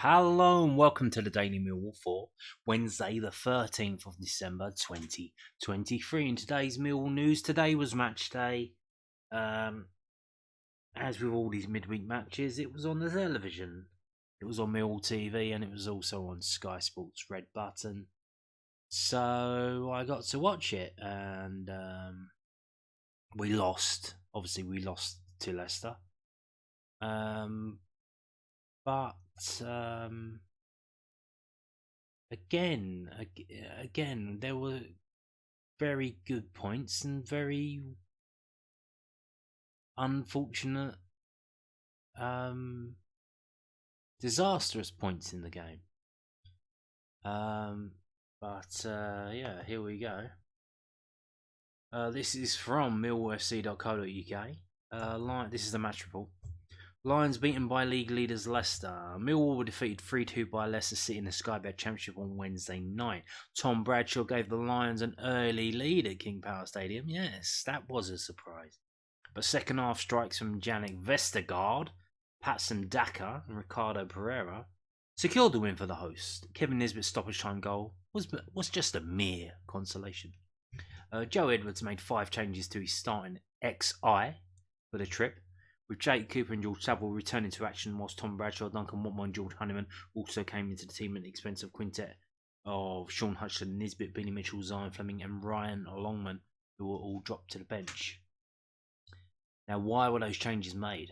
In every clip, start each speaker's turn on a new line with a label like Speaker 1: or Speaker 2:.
Speaker 1: Hello and welcome to the Daily Millwall for Wednesday, the 13th of December 2023. In today's Millwall news, today was match day. As with all these midweek matches, it was on the television. It was on Millwall TV and it was also on Sky Sports Red Button. So I got to watch it and we lost. Obviously, we lost to Leicester. But again, there were very good points and very unfortunate, disastrous points in the game. Yeah, here we go. This is from millwallfc.co.uk. This is the match report. Lions beaten by league leaders Leicester. Millwall were defeated 3-2 by Leicester City in the Sky Bet Championship on Wednesday night. Tom Bradshaw gave the Lions an early lead at King Power Stadium. Yes, that was a surprise. But second half strikes from Jannik Vestergaard, Patson Daka and Ricardo Pereira secured the win for the host. Kevin Nisbet's stoppage time goal was just a mere consolation. Joe Edwards made 5 changes to his starting XI for the trip, with Jake Cooper and George Saville returning to action, whilst Tom Bradshaw, Duncan Watmore and George Honeyman also came into the team at the expense of quintet of Sean Hutchinson, Nisbet, Billy Mitchell, Zion Fleming and Ryan Longman, who were all dropped to the bench. Now, why were those changes made?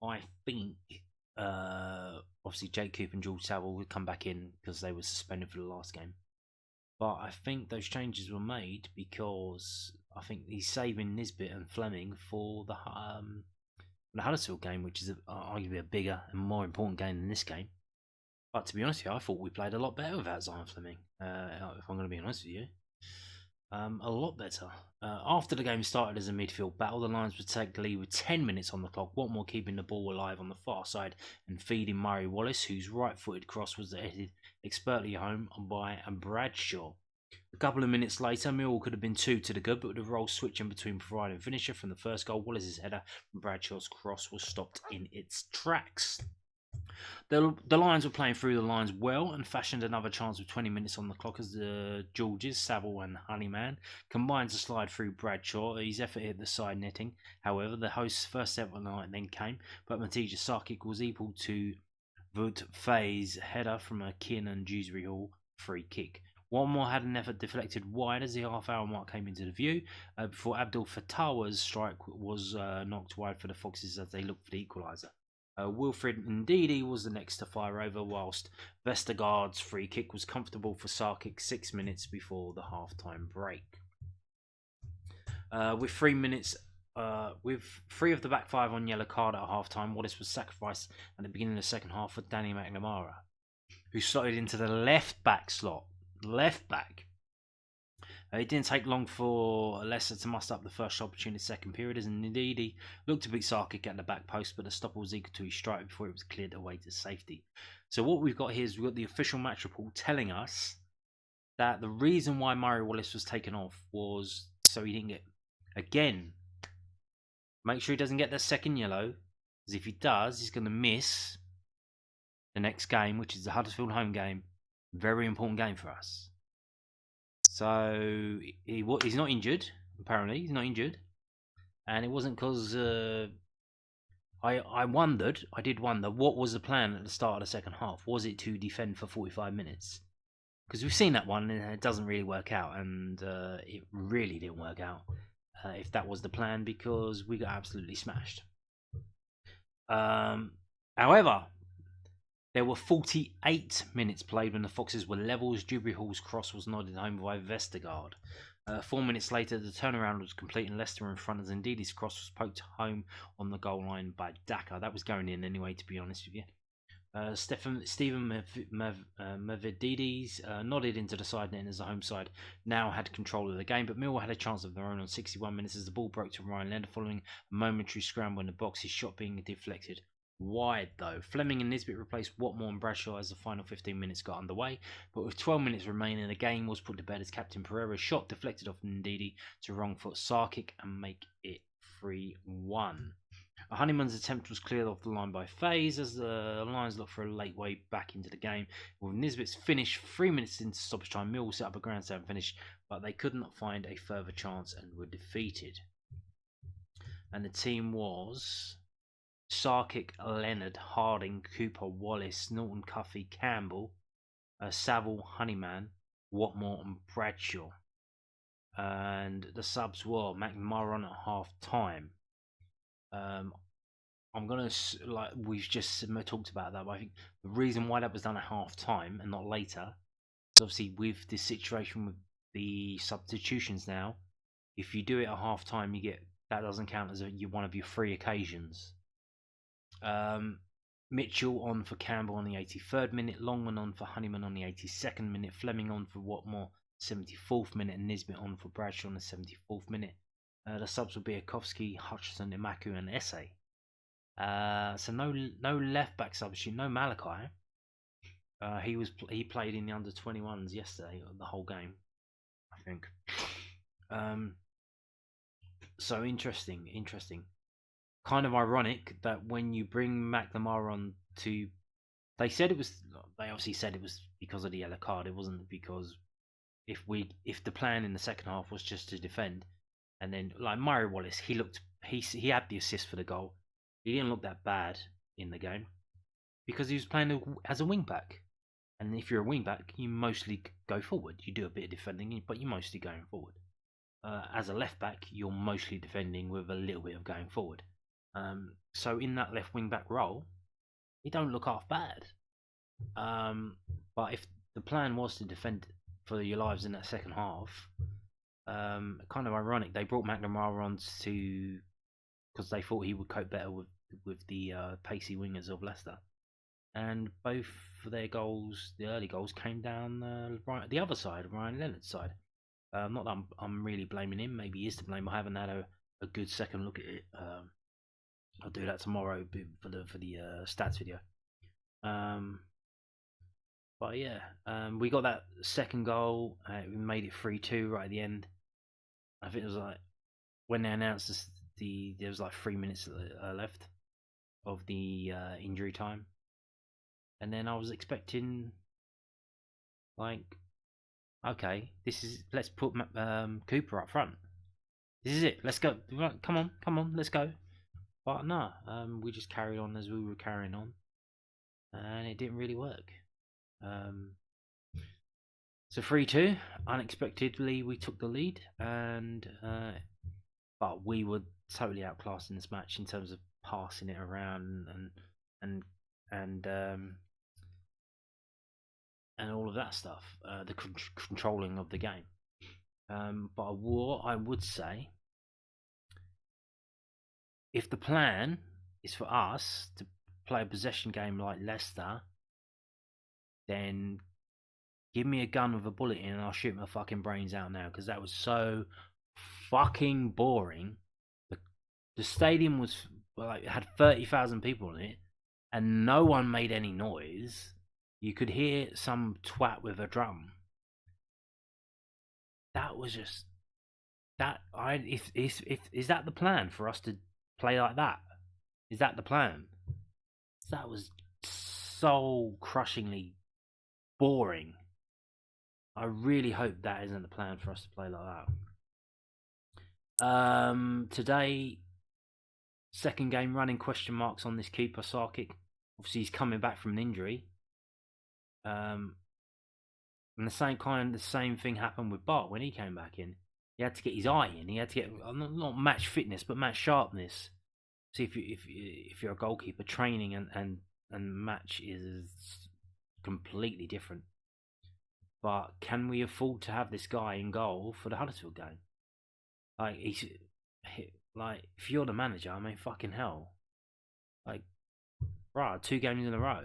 Speaker 1: I think, obviously, Jake Cooper and George Saville would come back in because they were suspended for the last game. But I think those changes were made because I think he's saving Nisbet and Fleming for the Huddersfield game, which is arguably a bigger and more important game than this game. But to be honest with you, I thought we played a lot better without Zion Fleming, if I'm going to be honest with you. A lot better. After the game started as a midfield battle, the Lions would take the lead with 10 minutes on the clock, Watmore keeping the ball alive on the far side and feeding Murray Wallace, whose right-footed cross was headed expertly home by Bradshaw. A couple of minutes later, Millwall could have been 2 to the good, but with the role switching between provider and finisher from the first goal, Wallace's header from Bradshaw's cross was stopped in its tracks. The Lions were playing through the lines well and fashioned another chance with 20 minutes on the clock as the Georges, Saville and Honeyman combined to slide through Bradshaw. His effort hit the side netting. However, the host's first effort of the night then came, but Matija Sarkic was equal to Wout Faye's header from a Kiernan Dewsbury Hall free kick. Watmore had an effort deflected wide as the half-hour mark came into the view before Abdul Fattah's strike was knocked wide for the Foxes as they looked for the equaliser. Wilfred Ndidi was the next to fire over, whilst Vestergaard's free kick was comfortable for Sarkic 6 minutes before the half-time break. With 3 minutes, with 3 of the back 5 on yellow card at half-time, Wallace was sacrificed at the beginning of the second half for Danny McNamara, who slotted into the left-back slot. It didn't take long for Leicester to muster up the first opportunity in the second period as Ndidi looked to beat Sarkic at the back post, but the stopper was equal to his strike before it was cleared away to safety. So what we've got here is we've got the official match report telling us that the reason why Murray Wallace was taken off was so he didn't get, again, make sure he doesn't get that second yellow, because if he does, he's going to miss the next game, which is the Huddersfield home game. Very important game for us. So he's not injured. Apparently, he's not injured, and it wasn't because I did wonder what was the plan at the start of the second half. Was it to defend for 45 minutes? Because we've seen that one and it doesn't really work out, and it really didn't work out if that was the plan, because we got absolutely smashed. However, there were 48 minutes played when the Foxes were level as Dewsbury Hall's cross was nodded home by Vestergaard. 4 minutes later, the turnaround was complete and Leicester were in front as Ndidi's cross was poked home on the goal line by Daka. That was going in anyway, to be honest with you. Stephen Mavridis nodded into the side net as the home side now had control of the game, but Millwall had a chance of their own on 61 minutes as the ball broke to Ryan Lender following a momentary scramble in the box, his shot being deflected wide though. Fleming and Nisbet replaced Watmore and Bradshaw as the final 15 minutes got underway, but with 12 minutes remaining, the game was put to bed as Captain Pereira's shot deflected off Ndidi to wrong foot Sarkic and make it 3-1. Honeyman's attempt was cleared off the line by Faze as the Lions looked for a late way back into the game. With Nisbet's finish 3 minutes into stoppage time, Millwall set up a grandstand finish, but they could not find a further chance and were defeated. And the team was Sarkic, Leonard, Harding, Cooper, Wallace, Norton, Cuffy, Campbell, Saville, Honeyman, Watmore, and Bradshaw. And the subs were McMurray at half time. I'm gonna we've just talked about that, but I think the reason why that was done at half time and not later is obviously with this situation with the substitutions now. If you do it at half time, that doesn't count as one of your 3 occasions. Mitchell on for Campbell on the 83rd minute, Longman on for Honeyman on the 82nd minute, Fleming on for Watmore 74th minute, and Nisbet on for Bradshaw on the 74th minute. The subs will be Akowski, Hutchinson, Imaku, and Esse. So no left back substitute, no Malachi. He played in the under 21s yesterday, the whole game, I think. So interesting. Kind of ironic that when you bring McNamara on to, they obviously said it was because of the yellow card. It wasn't because if the plan in the second half was just to defend, and then like Murray Wallace, he had the assist for the goal. He didn't look that bad in the game because he was playing as a wing back. And if you're a wing back, you mostly go forward. You do a bit of defending, but you're mostly going forward. As a left back, you're mostly defending with a little bit of going forward. So in that left wing back role, he don't look half bad. But if the plan was to defend for your lives in that second half, kind of ironic. They brought McNamara on because they thought he would cope better with the pacey wingers of Leicester, and both of their goals, the early goals, came down the other side, Ryan Leonard's side. Not that I'm really blaming him. Maybe he is to blame. I haven't had a good second look at it. I'll do that tomorrow for the stats video. But yeah, we got that second goal. We made it 3-2 right at the end. I think it was like when they announced this, there was like 3 minutes left of the injury time, and then I was expecting like, okay, let's put Cooper up front. This is it. Let's go. Come on, let's go. But no, we just carried on as we were carrying on, and it didn't really work. So 3-2, unexpectedly we took the lead, and but we were totally outclassed in this match in terms of passing it around and all of that stuff, the controlling of the game. But what I would say, if the plan is for us to play a possession game like Leicester, then give me a gun with a bullet in and I'll shoot my fucking brains out now, because that was so fucking boring. The stadium was had 30,000 people in it and no one made any noise. You could hear some twat with a drum. That was just that. Is that the plan for us to play like that? Is that the plan? That was so crushingly boring. I really hope that isn't the plan for us to play like that. Today, second game running, question marks on this keeper Sarkic. Obviously, he's coming back from an injury. And the same thing happened with Bart when he came back in. He had to get his eye in. He had to get not match fitness, but match sharpness. See, if you're a goalkeeper, training and match is completely different. But can we afford to have this guy in goal for the Huddersfield game? If you're the manager, I mean, fucking hell. Right, 2 games in a row.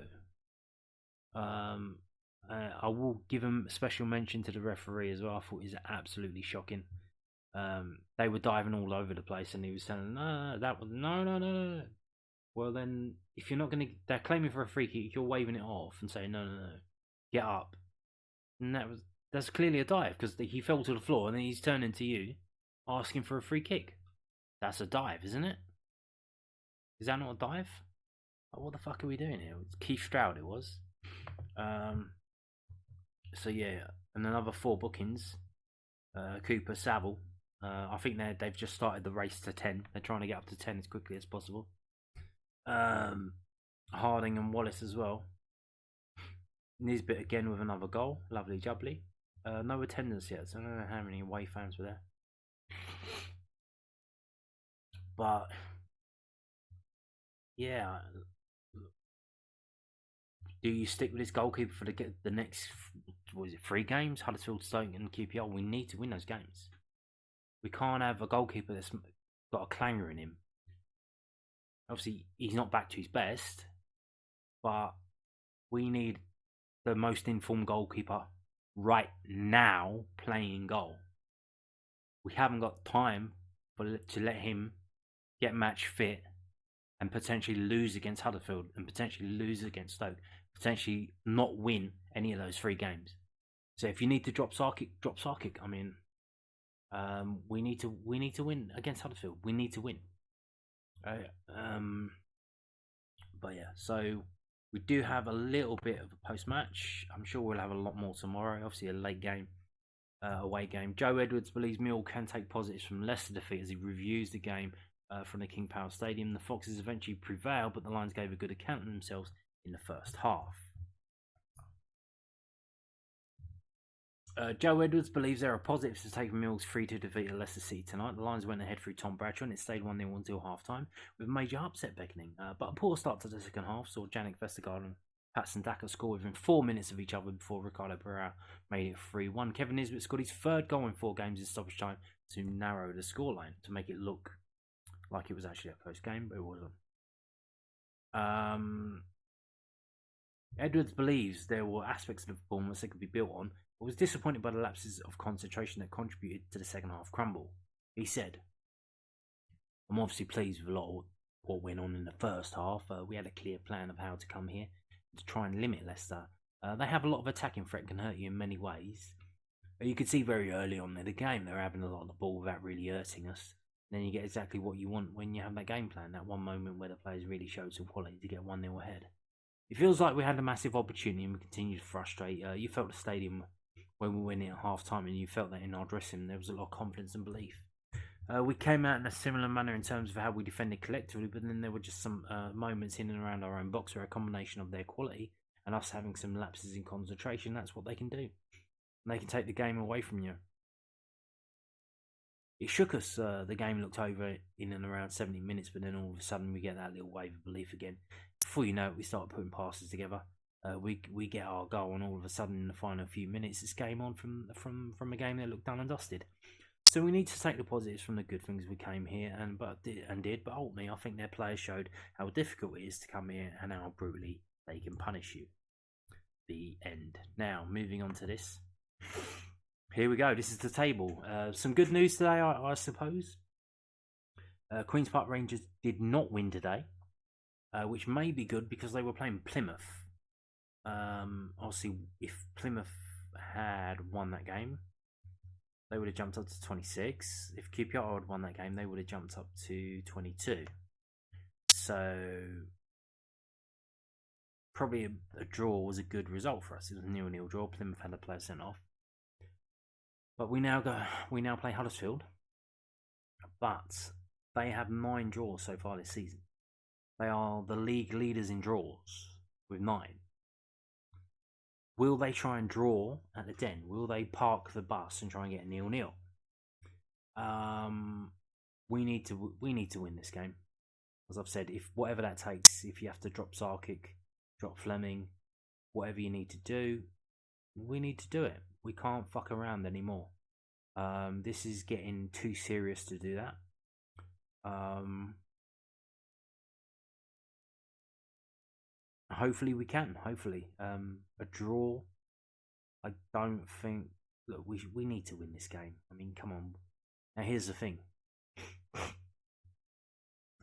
Speaker 1: I will give him a special mention to the referee as well. I thought he's absolutely shocking. They were diving all over the place, and he was saying, no. Well, then, if you're not going to, they're claiming for a free kick, you're waving it off and saying, no, get up. And that's clearly a dive, because he fell to the floor, and then he's turning to you, asking for a free kick. That's a dive, isn't it? Is that not a dive? Oh, what the fuck are we doing here? It's Keith Stroud, it was. So yeah, and another 4 bookings. Cooper, Saville. I think they've just started the race to 10. They're trying to get up to 10 as quickly as possible. Harding and Wallace as well. Nisbet again with another goal. Lovely jubbly. No attendance yet, so I don't know how many away fans were there. But yeah, do you stick with this goalkeeper for the next, what is it, 3 games? Huddersfield, Stoke, and QPR. We need to win those games. We can't have a goalkeeper that's got a clanger in him. Obviously, he's not back to his best, but we need the most informed goalkeeper right now playing goal. We haven't got time to let him get match fit and potentially lose against Huddersfield and potentially lose against Stoke, potentially not win any of those 3 games. So if you need to drop Sarkic, drop Sarkic. I mean, we need to win against Huddersfield. We need to win. But yeah, so we do have a little bit of a post-match. I'm sure we'll have a lot more tomorrow. Obviously, a late game, away game. Joe Edwards believes Millwall can take positives from Leicester defeat as he reviews the game from the King Power Stadium. The Foxes eventually prevailed, but the Lions gave a good account of themselves in the first half. Joe Edwards believes there are positives to take from Mill's 3-2 defeat at Leicester City tonight. The Lions went ahead through Tom Bradshaw and it stayed 1-0 until half-time, with a major upset beckoning. But a poor start to the second half saw Jannik Vestergaard and Patson Daka score within 4 minutes of each other before Ricardo Pereira made it 3-1. Kevin Nisbet scored his 3rd goal in 4 games in stoppage time to narrow the scoreline to make it look like it was actually a close game, but it wasn't. Edwards believes there were aspects of the performance that could be built on, but was disappointed by the lapses of concentration that contributed to the second half crumble. He said, I'm obviously pleased with a lot of what went on in the first half. We had a clear plan of how to come here to try and limit Leicester. They have a lot of attacking threat and can hurt you in many ways. You could see very early on in the game they were having a lot of the ball without really hurting us. Then you get exactly what you want when you have that game plan, that one moment where the players really showed some quality to get 1-0 ahead. It feels like we had a massive opportunity and we continued to frustrate. You felt the stadium when we went in at half time, and you felt that in our dressing room there was a lot of confidence and belief. We came out in a similar manner in terms of how we defended collectively, but then there were just some moments in and around our own box where a combination of their quality and us having some lapses in concentration, that's what they can do. And they can take the game away from you. It shook us. The game looked over in and around 70 minutes, but then all of a sudden we get that little wave of belief again. Before you know it, we start putting passes together. We get our goal, and all of a sudden in the final few minutes, it's game on from a game that looked done and dusted. So we need to take the positives from the good things we came here but ultimately I think their players showed how difficult it is to come here and how brutally they can punish you. The end. Now, moving on to this. Here we go. This is the table. Some good news today, I suppose. Queen's Park Rangers did not win today, which may be good because they were playing Plymouth. Obviously, if Plymouth had won that game, they would have jumped up to 26. If QPR had won that game, they would have jumped up to 22. So probably a draw was a good result for us. It was a 0-0 draw. Plymouth had a player sent off. But we now play Huddersfield. But they have 9 draws so far this season. They are the league leaders in draws with 9. Will they try and draw at the Den? Will they park the bus and try and get a 0-0? We need to win this game. As I've said, if whatever that takes, if you have to drop Sarkic, drop Fleming, whatever you need to do, we need to do it. We can't fuck around anymore. This is getting too serious to do that. Hopefully we can. Hopefully, a draw. I don't think. Look, we need to win this game. I mean, come on. Now here's the thing.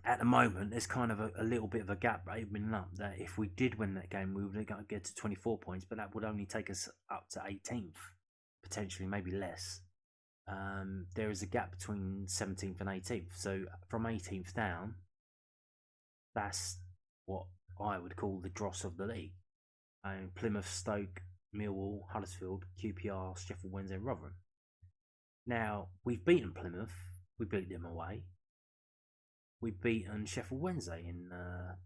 Speaker 1: At the moment, there's kind of a little bit of a gap opening up that if we did win that game, we would get to 24 points, but that would only take us up to 18th, potentially, maybe less. There is a gap between 17th and 18th, so from 18th down, That's what I would call the dross of the league. And Plymouth, Stoke, Millwall, Huddersfield, QPR, Sheffield Wednesday, Rotherham. Now, we've beaten Plymouth. We beat them away. We've beaten Sheffield Wednesday in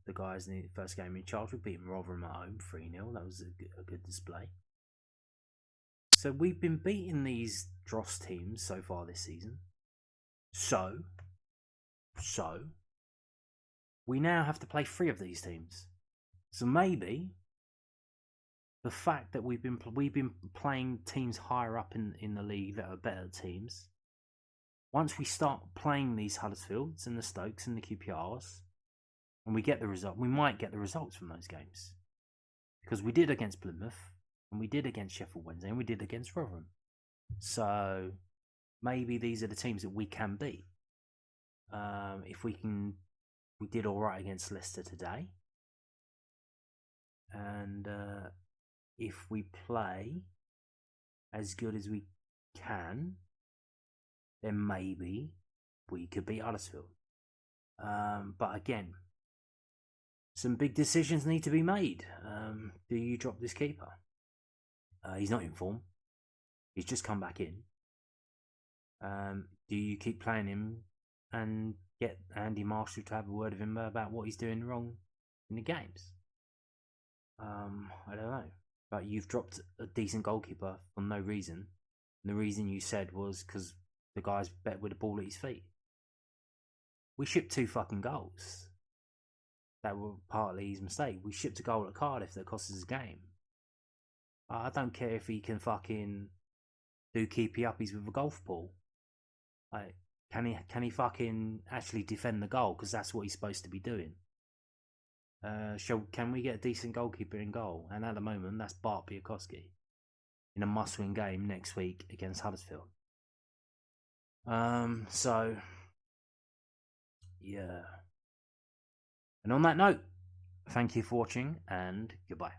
Speaker 1: the guys in the first game in charge. We've beaten Rotherham at home 3-0. That was a good display. So we've been beating these dross teams so far this season. So we now have to play 3 of these teams. So maybe the fact that we've been playing teams higher up in the league that are better teams. Once we start playing these Huddersfields and the Stokes and the QPRs, and we get the result, we might get the results from those games, because we did against Plymouth, and we did against Sheffield Wednesday, and we did against Rotherham. So maybe these are the teams that we can beat. If we did all right against Leicester today, and if we play as good as we can, then maybe we could beat Huddersfield. But again, some big decisions need to be made. Do you drop this keeper? He's not in form. He's just come back in. Do you keep playing him and get Andy Marshall to have a word with him about what he's doing wrong in the games? I don't know. But you've dropped a decent goalkeeper for no reason. And the reason you said was because the guy's better with the ball at his feet. We shipped 2 fucking goals. That were partly his mistake. We shipped a goal at Cardiff that cost us a game. I don't care if he can fucking do keepy uppies with a golf ball. Like, can he fucking actually defend the goal? Because that's what he's supposed to be doing. Can we get a decent goalkeeper in goal? And at the moment, that's Bart Biakowski in a must-win game next week against Huddersfield. So yeah. And on that note, thank you for watching and goodbye.